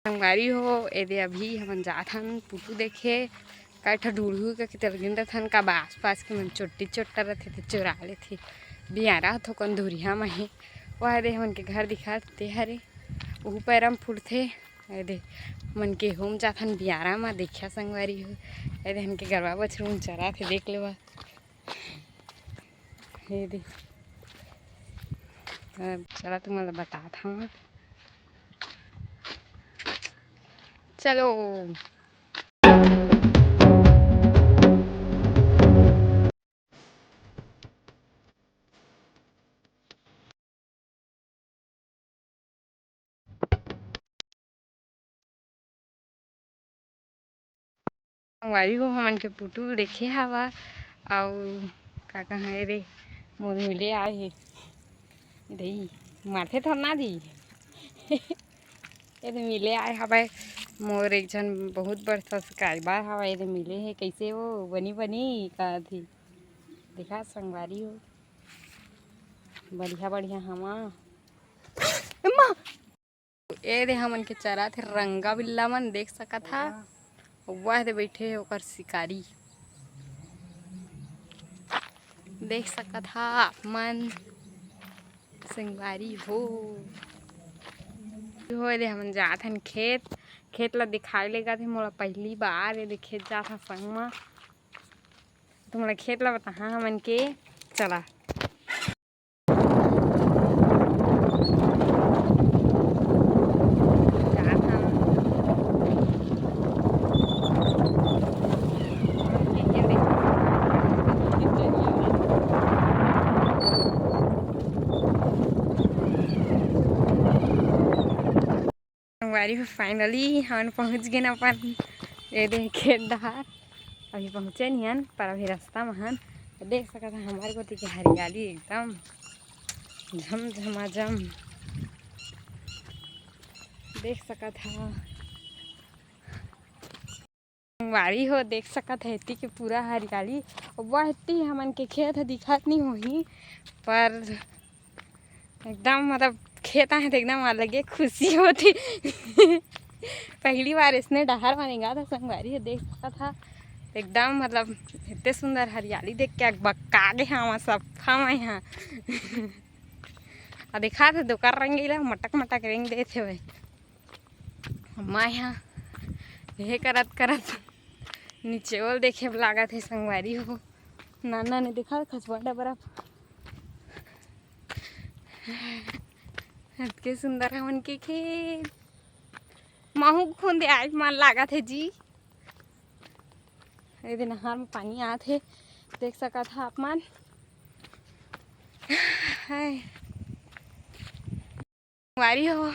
संगवारी हो एदे अभी हमन जात हन पुटू देखे काठा ढूढ़ू के तरगिन रथन का आस पास के मन चोट्टी चोट्टा रथे ते चुरा लेथे बियारा थोकन धुरिया में हे वह दे हमन के घर दिखाते हरे उहू पैरम फुटथे एदे मन के होम जाथन बियारा में देखिया संगवारी हो एदे हन के गरवा बछरू चरा थे देख लेवा एदे चला तुम्हारा बताता हूँ चलो संगवारी हो हमन के पुटू देखे हवा और का कहा रे मोर मिले आए हे दई माथे थर ना दी ये मिले आए हवा मोर एक जन बहुत बड़ सब्सक्राइबर हवा ये मिले है कैसे हो बनी बनी का थी देखा संगवारी हो बढ़िया बढ़िया हमा ये दे हमन के चरा थे रंगा बिल्ला मन देख सका था वह दे बैठे है ओकर शिकारी देख सका था मन संगवारी हो दे हमन जात हन खेत ला दिखाई लेगा थे मोला पहली बार ये खेत जात हा संग में तो मोला खेत ला बता हमन के चला संगवारी फाइनली हम पहुँच गए अपन ये देख खेत डहार अभी पहुँचे नहीं हन पर अभी रास्ता में हन देख सका था हमारे को की हरियाली एकदम झम झमाझम देख सका था संगवारी हो देख सका था इतनी के पूरा हरियाली वह इतनी हमन के खेत दिखत नहीं होही पर एकदम मतलब खेत है तो एकदम अलग खुशी होती पहली बार इसने डहार बनेगा था संगवारी देख सका था एकदम मतलब इतने सुंदर हरियाली देख के बक्का गए हाँ सफा में यहाँ और देखा था दोकार रंगीला मटक मटक रेंग दे थे भाई मैं यहाँ यह करत करत नीचे और देखे लागत है संगवारी हो नाना ने देखा खसवाड़ा बर्फ इतने सुंदर है उनके खेत महू खूंदे आज मन लागत है जी ये नहर में पानी आते देख सका था आप मन संगवारी हो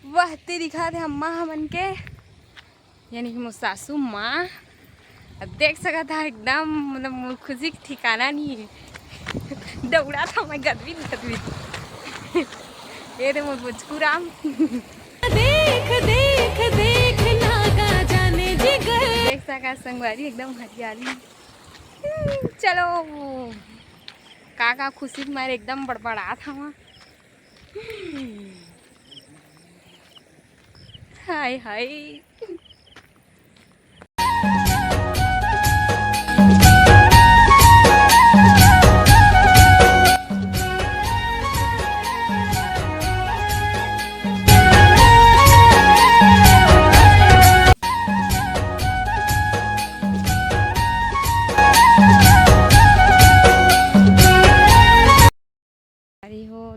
वह दिखा थे अम्मा हमन के यानी कि मोर सासू माँ देख सका था एकदम मतलब खुशी ठिकाना नहीं है दौड़ा था मैं गदवी ये रे मोर बुचकुराम देख देख देख नागा जाने जिगर देख सका संगवारी एकदम हरियाली चलो का खुशी मारे एकदम बड़बड़ा था वहाँ हाय हाय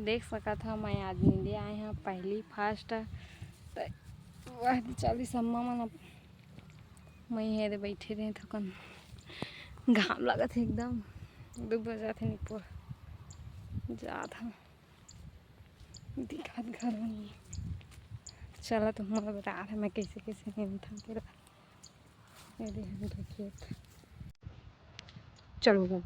देख सका था मैं आदमी ले आए हैं पहली फास्ट वह 40 अम्मा मन मैं है बैठे रहे थकन घाम लगा थे एकदम 2 बजा थे निपुर जा था दिखा घर नहीं चला तो मैं बता रहा मैं कैसे कैसे नहीं था पूरा खेत चलो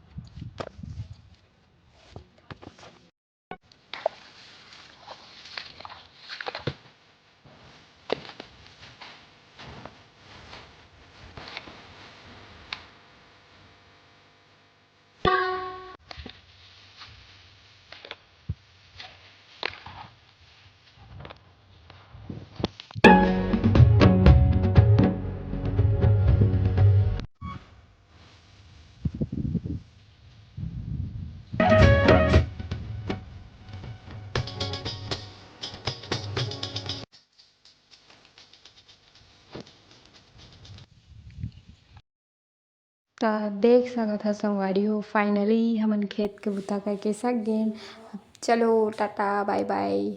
तो देख सकत ह संगवारी हो फाइनली हमन खेत के बुता करके सक गेन। चलो टाटा बाय बाय।